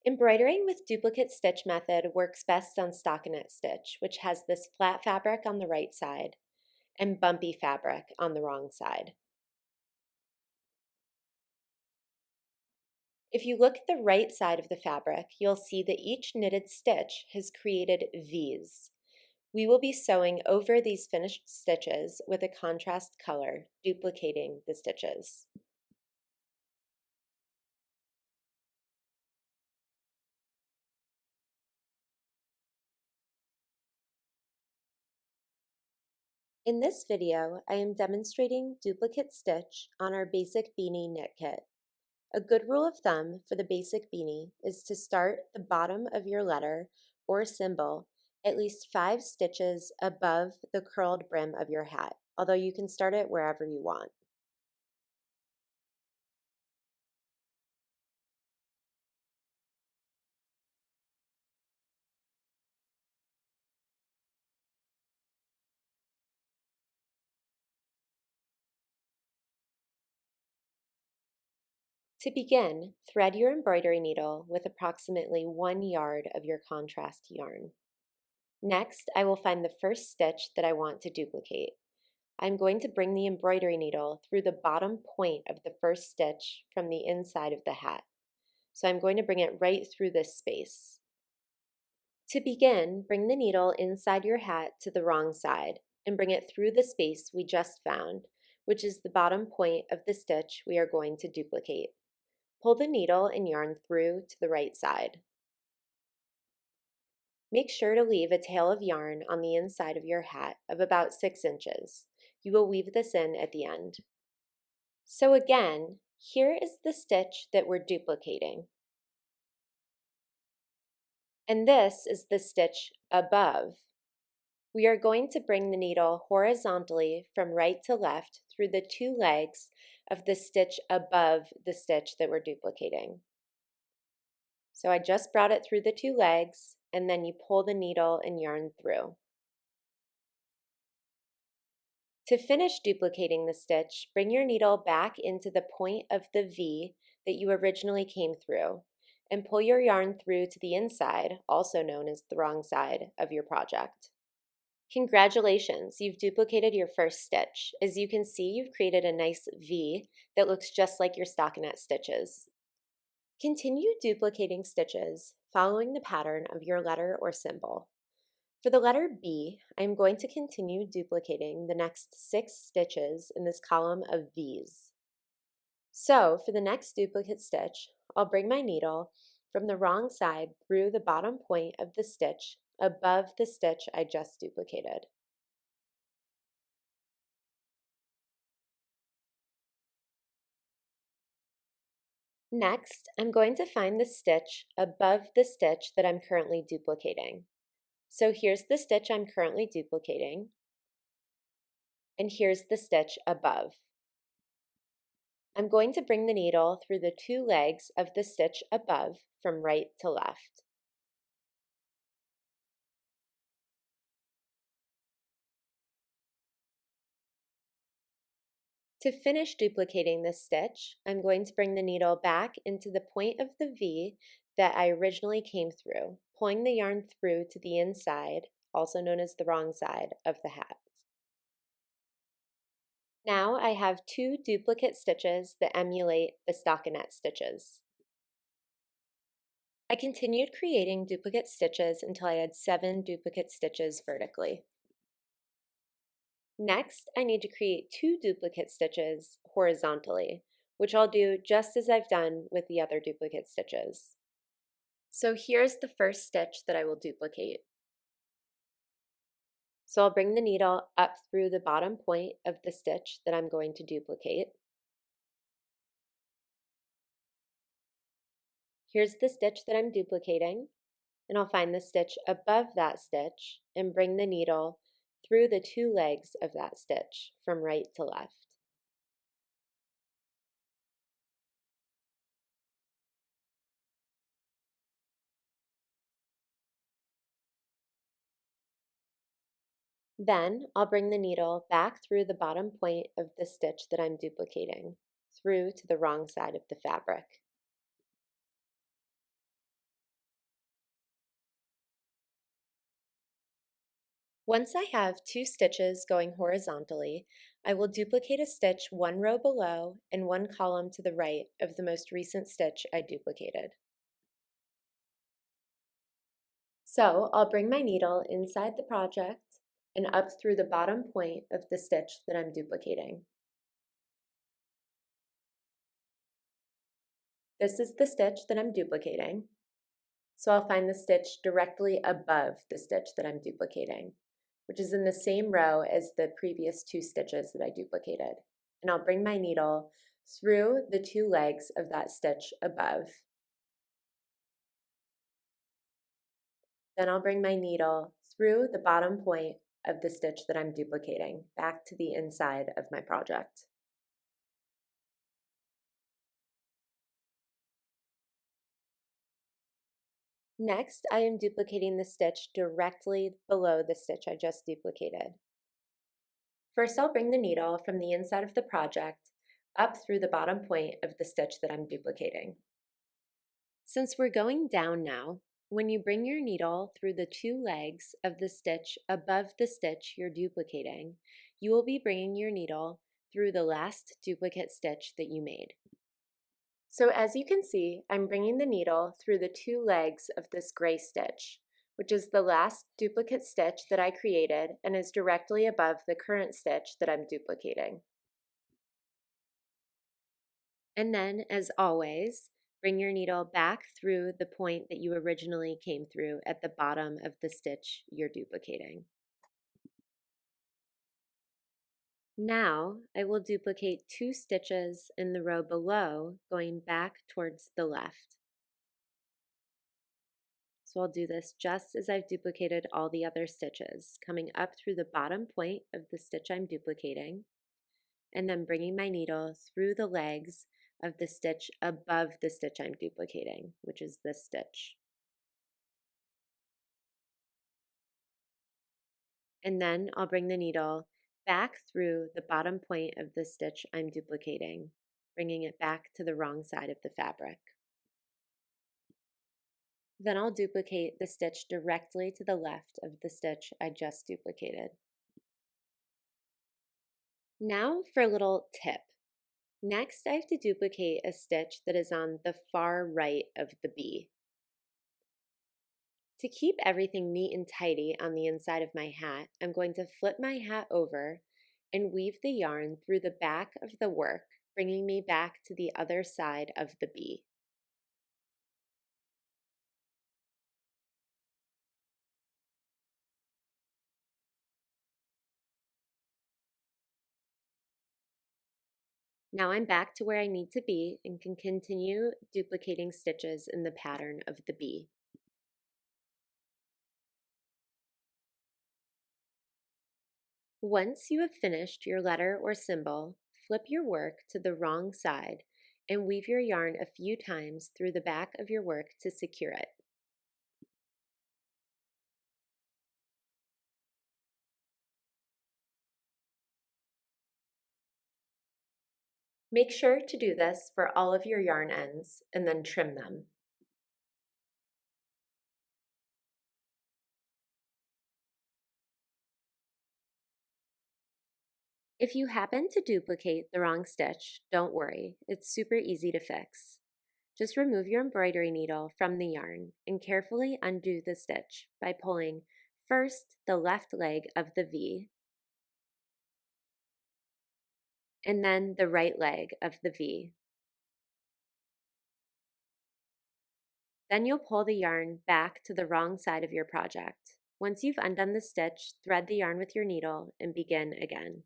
Embroidering with duplicate stitch method works best on stockinette stitch, which has this flat fabric on the right side and bumpy fabric on the wrong side. If you look at the right side of the fabric, you'll see that each knitted stitch has created V's. We will be sewing over these finished stitches with a contrast color, duplicating the stitches. In this video, I am demonstrating duplicate stitch on our basic beanie knit kit. A good rule of thumb for the basic beanie is to start the bottom of your letter or symbol at least 5 stitches above the curled brim of your hat, although you can start it wherever you want. To begin, thread your embroidery needle with approximately 1 yard of your contrast yarn. Next, I will find the first stitch that I want to duplicate. I'm going to bring the embroidery needle through the bottom point of the first stitch from the inside of the hat. So I'm going to bring it right through this space. To begin, bring the needle inside your hat to the wrong side and bring it through the space we just found, which is the bottom point of the stitch we are going to duplicate. Pull the needle and yarn through to the right side. Make sure to leave a tail of yarn on the inside of your hat of about 6 inches. You will weave this in at the end. So again, here is the stitch that we're duplicating. And this is the stitch above. We are going to bring the needle horizontally from right to left through the 2 legs of the stitch above the stitch that we're duplicating. So I just brought it through the 2 legs, and then you pull the needle and yarn through. To finish duplicating the stitch, bring your needle back into the point of the V that you originally came through, and pull your yarn through to the inside, also known as the wrong side, of your project. Congratulations, you've duplicated your first stitch. As you can see, you've created a nice V that looks just like your stockinette stitches. Continue duplicating stitches, following the pattern of your letter or symbol. For the letter B, I'm going to continue duplicating the next 6 stitches in this column of V's. So for the next duplicate stitch, I'll bring my needle from the wrong side through the bottom point of the stitch above the stitch I just duplicated. Next, I'm going to find the stitch above the stitch that I'm currently duplicating. So here's the stitch I'm currently duplicating, and here's the stitch above. I'm going to bring the needle through the 2 legs of the stitch above from right to left. To finish duplicating this stitch, I'm going to bring the needle back into the point of the V that I originally came through, pulling the yarn through to the inside, also known as the wrong side, of the hat. Now I have 2 duplicate stitches that emulate the stockinette stitches. I continued creating duplicate stitches until I had 7 duplicate stitches vertically. Next, I need to create 2 duplicate stitches horizontally, which I'll do just as I've done with the other duplicate stitches. So here's the first stitch that I will duplicate. So I'll bring the needle up through the bottom point of the stitch that I'm going to duplicate. Here's the stitch that I'm duplicating, and I'll find the stitch above that stitch and bring the needle through the 2 legs of that stitch from right to left. Then I'll bring the needle back through the bottom point of the stitch that I'm duplicating, through to the wrong side of the fabric. Once I have 2 stitches going horizontally, I will duplicate a stitch 1 row below and 1 column to the right of the most recent stitch I duplicated. So I'll bring my needle inside the project and up through the bottom point of the stitch that I'm duplicating. This is the stitch that I'm duplicating. So I'll find the stitch directly above the stitch that I'm duplicating, which is in the same row as the previous 2 stitches that I duplicated. And I'll bring my needle through the 2 legs of that stitch above. Then I'll bring my needle through the bottom point of the stitch that I'm duplicating back to the inside of my project. Next, I am duplicating the stitch directly below the stitch I just duplicated. First, I'll bring the needle from the inside of the project up through the bottom point of the stitch that I'm duplicating. Since we're going down now, when you bring your needle through the 2 legs of the stitch above the stitch you're duplicating, you will be bringing your needle through the last duplicate stitch that you made. So as you can see, I'm bringing the needle through the 2 legs of this gray stitch, which is the last duplicate stitch that I created and is directly above the current stitch that I'm duplicating. And then, as always, bring your needle back through the point that you originally came through at the bottom of the stitch you're duplicating. Now, I will duplicate 2 stitches in the row below, going back towards the left. So I'll do this just as I've duplicated all the other stitches, coming up through the bottom point of the stitch I'm duplicating, and then bringing my needle through the legs of the stitch above the stitch I'm duplicating, which is this stitch. And then I'll bring the needle back through the bottom point of the stitch I'm duplicating, bringing it back to the wrong side of the fabric. Then I'll duplicate the stitch directly to the left of the stitch I just duplicated. Now for a little tip. Next, I have to duplicate a stitch that is on the far right of the bee. To keep everything neat and tidy on the inside of my hat, I'm going to flip my hat over and weave the yarn through the back of the work, bringing me back to the other side of the bee. Now I'm back to where I need to be and can continue duplicating stitches in the pattern of the bee. Once you have finished your letter or symbol, flip your work to the wrong side and weave your yarn a few times through the back of your work to secure it. Make sure to do this for all of your yarn ends and then trim them. If you happen to duplicate the wrong stitch, don't worry, it's super easy to fix. Just remove your embroidery needle from the yarn and carefully undo the stitch by pulling first the left leg of the V and then the right leg of the V. Then you'll pull the yarn back to the wrong side of your project. Once you've undone the stitch, thread the yarn with your needle and begin again.